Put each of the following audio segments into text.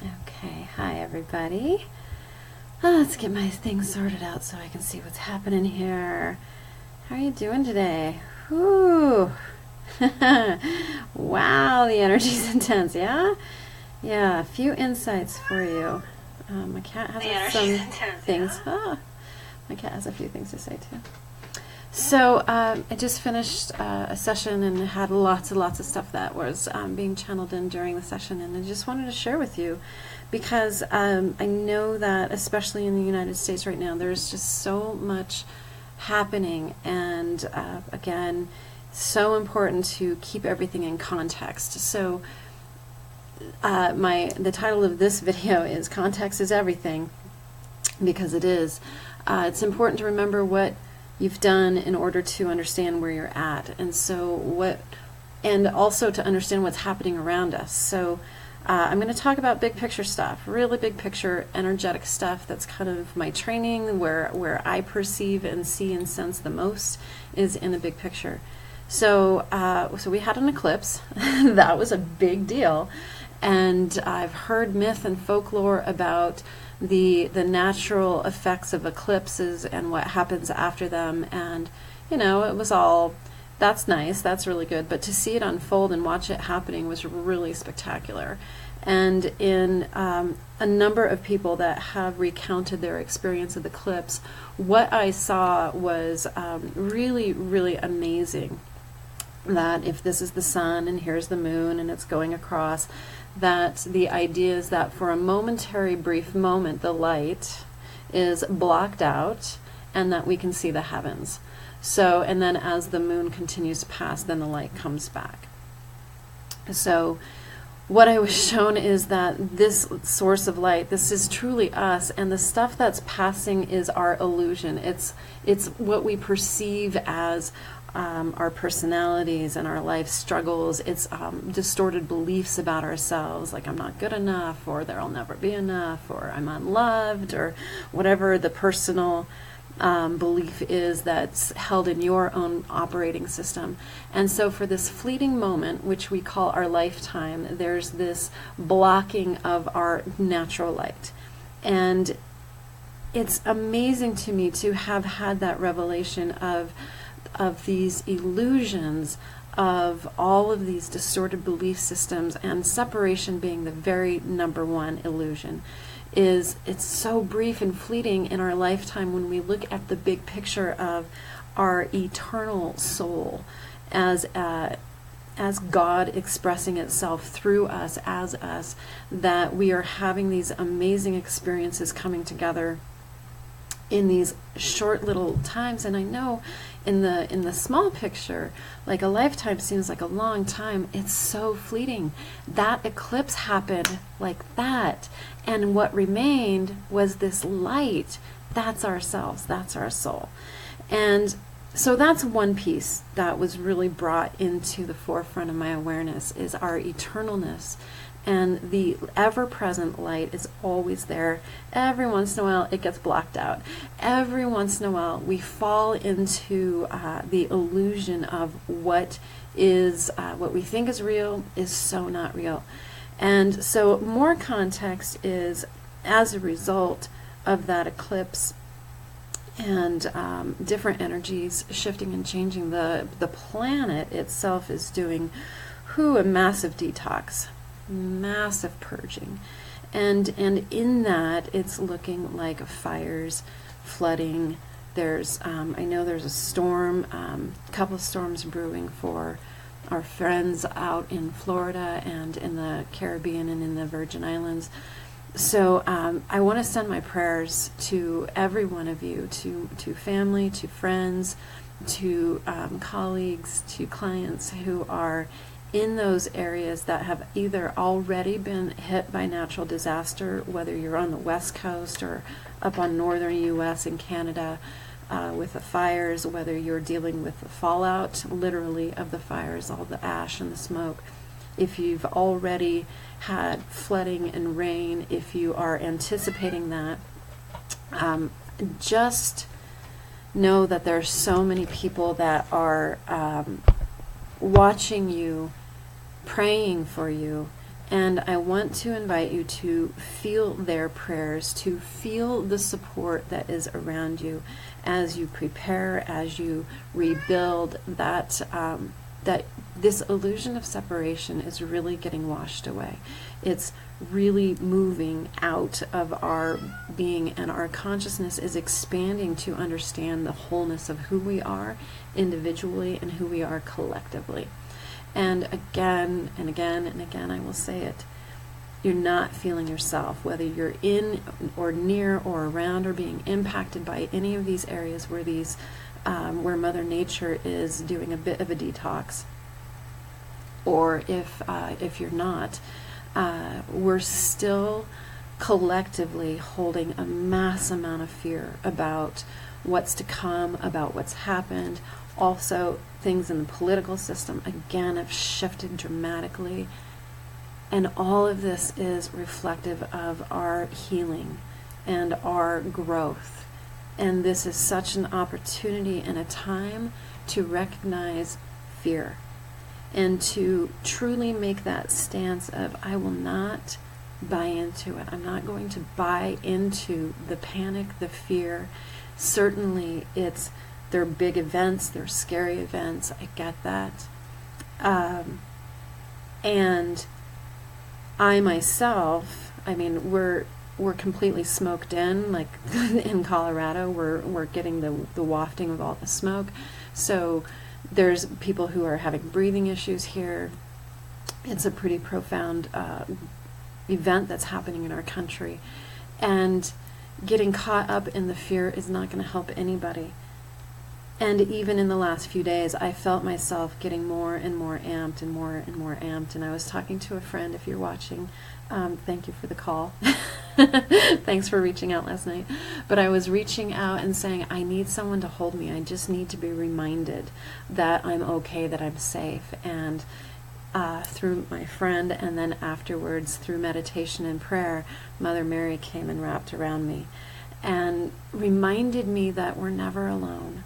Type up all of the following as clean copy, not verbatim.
Okay, hi everybody. Let's get my things sorted out so I can see what's happening here. How are you doing today? Whew. Wow, the energy's intense, yeah? Yeah, a few insights for you. My cat has some things. My cat has a few things to say too. So I just finished a session and had lots and lots of stuff that was being channeled in during the session, and I just wanted to share with you because I know that especially in the United States right now there's just so much happening, and again, so important to keep everything in context. So the title of this video is Context is Everything, because it is. It's important to remember what you've done in order to understand where you're at, and also to understand what's happening around us. So I'm going to talk about big picture stuff, really big picture, energetic stuff. That's kind of my training, where I perceive and see and sense the most is in the big picture. So so we had an eclipse. That was a big deal, and I've heard myth and folklore about the natural effects of eclipses and what happens after them, and it was all, that's nice, that's really good, but to see it unfold and watch it happening was really spectacular. And in a number of people that have recounted their experience of the eclipse, what I saw was really, really amazing. That if this is the sun and here's the moon and it's going across, that the idea is that for a momentary brief moment the light is blocked out and that we can see the heavens. So, and then as the moon continues to pass, then the light comes back. So what I was shown is that this source of light, this is truly us, and the stuff that's passing is our illusion. It's what we perceive as our personalities and our life struggles. It's distorted beliefs about ourselves, like I'm not good enough, or there'll never be enough, or I'm unloved, or whatever the personal belief is that's held in your own operating system. And so for this fleeting moment, which we call our lifetime, there's this blocking of our natural light. And it's amazing to me to have had that revelation of these illusions, of all of these distorted belief systems, and separation being the very number one illusion. It's so brief and fleeting in our lifetime when we look at the big picture of our eternal soul as God expressing itself through us, as us, that we are having these amazing experiences coming together in these short little times. And I know in the small picture, like a lifetime seems like a long time. It's so fleeting. That eclipse happened like that, and what remained was this light. That's ourselves, that's our soul. And so that's one piece that was really brought into the forefront of my awareness, is our eternalness. And the ever-present light is always there. Every once in a while it gets blocked out. Every once in a while we fall into the illusion of what we think is real is so not real. And so more context is, as a result of that eclipse and different energies shifting and changing, the planet itself is doing a massive detox. Massive purging, and in that it's looking like fires, flooding. There's I know there's a storm, couple of storms brewing for our friends out in Florida and in the Caribbean and in the Virgin Islands. So I want to send my prayers to every one of you, to family, to friends, to colleagues, to clients who are in those areas that have either already been hit by natural disaster, whether you're on the West Coast or up on northern US and Canada with the fires, whether you're dealing with the fallout, literally, of the fires, all the ash and the smoke. If you've already had flooding and rain, if you are anticipating that, just know that there are so many people that are watching you, praying for you, And I want to invite you to feel their prayers, to feel the support that is around you as you prepare, as you rebuild, that this illusion of separation is really getting washed away. It's really moving out of our being, and our consciousness is expanding to understand the wholeness of who we are individually and who we are collectively. And again and again and again, I will say it, you're not feeling yourself, whether you're in or near or around or being impacted by any of these areas where where Mother Nature is doing a bit of a detox, or if you're not, we're still collectively holding a mass amount of fear about what's to come, about what's happened. Also, things in the political system, again, have shifted dramatically. And all of this is reflective of our healing and our growth. And this is such an opportunity and a time to recognize fear and to truly make that stance of, I will not buy into it. I'm not going to buy into the panic, the fear. Certainly they're big events, they're scary events, I get that. And I myself, I mean, we're completely smoked in, like in Colorado, we're getting the wafting of all the smoke. So there's people who are having breathing issues here. It's a pretty profound event that's happening in our country. And getting caught up in the fear is not going to help anybody. And even in the last few days, I felt myself getting more and more amped and more and more amped. And I was talking to a friend, if you're watching, thank you for the call. Thanks for reaching out last night. But I was reaching out and saying, I need someone to hold me. I just need to be reminded that I'm okay, that I'm safe. And through my friend, and then afterwards through meditation and prayer, Mother Mary came and wrapped around me and reminded me that we're never alone.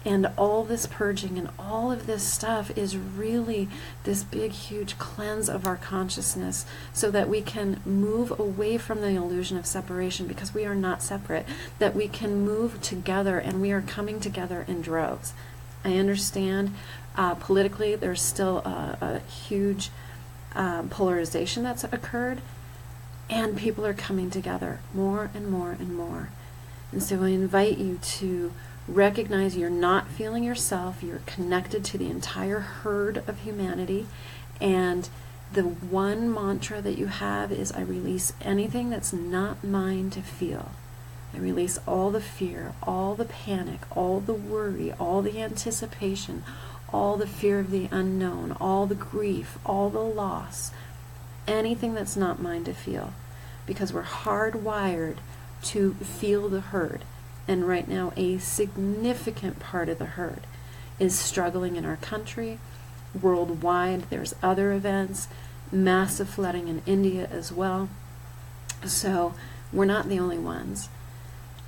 And all this purging and all of this stuff is really this big, huge cleanse of our consciousness so that we can move away from the illusion of separation, because we are not separate, that we can move together, and we are coming together in droves. I understand politically there's still a huge polarization that's occurred, and people are coming together more and more and more. And so I invite you to recognize you're not feeling yourself, you're connected to the entire herd of humanity, and the one mantra that you have is, I release anything that's not mine to feel. I release all the fear, all the panic, all the worry, all the anticipation, all the fear of the unknown, all the grief, all the loss, anything that's not mine to feel, because we're hardwired to feel the herd. And right now, a significant part of the herd is struggling in our country, worldwide. There's other events, massive flooding in India as well. So we're not the only ones.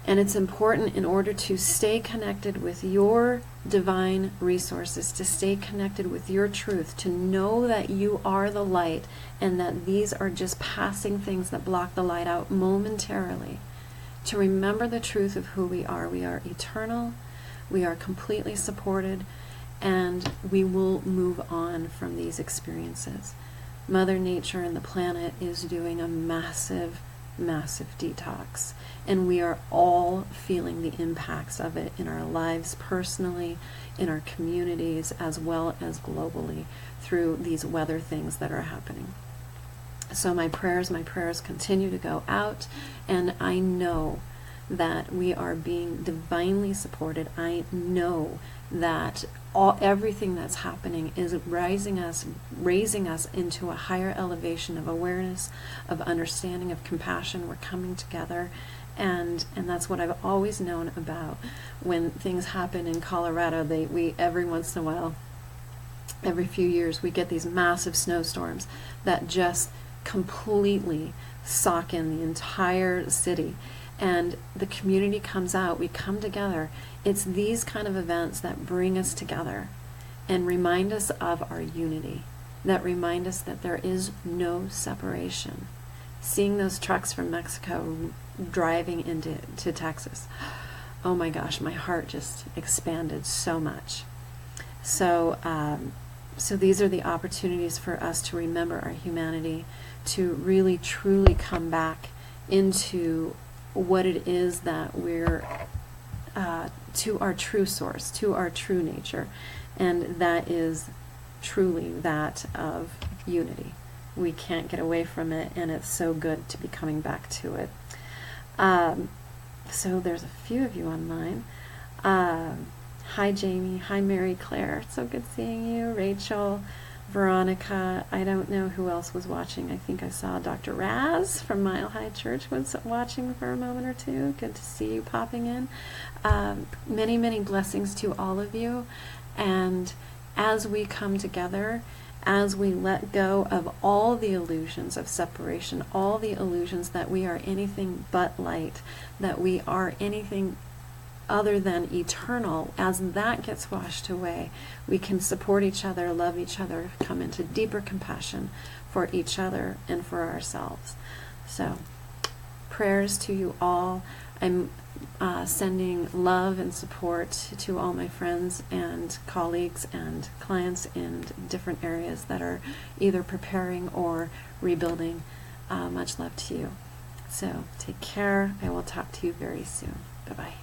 And it's important, in order to stay connected with your divine resources, to stay connected with your truth, to know that you are the light and that these are just passing things that block the light out momentarily. To remember the truth of who we are. We are eternal, we are completely supported, and we will move on from these experiences. Mother Nature and the planet is doing a massive, massive detox, and we are all feeling the impacts of it in our lives personally, in our communities, as well as globally through these weather things that are happening. So my prayers continue to go out, and I know that we are being divinely supported. I know that everything that's happening is raising us into a higher elevation of awareness, of understanding, of compassion. We're coming together, and that's what I've always known about when things happen in Colorado. We every once in a while, every few years, we get these massive snowstorms that just completely sock in the entire city, and the community comes out. We come together. It's these kind of events that bring us together and remind us of our unity. that remind us that there is no separation. Seeing those trucks from Mexico driving into Texas, oh my gosh, my heart just expanded so much. So, so these are the opportunities for us to remember our humanity, to really truly come back into what it is that we're, to our true source, to our true nature, and that is truly that of unity. We can't get away from it, and it's so good to be coming back to it. So there's a few of you online. Hi Jamie, hi Mary Claire, so good seeing you. Rachel, Veronica, I don't know who else was watching. I think I saw Dr. Raz from Mile High Church was watching for a moment or two. Good to see you popping in. Many, many blessings to all of you. And as we come together, as we let go of all the illusions of separation, all the illusions that we are anything but light, that we are anything other than eternal, as that gets washed away, we can support each other, love each other, come into deeper compassion for each other and for ourselves. So, prayers to you all. I'm sending love and support to all my friends and colleagues and clients in different areas that are either preparing or rebuilding. Much love to you. So, take care. I will talk to you very soon. Bye-bye.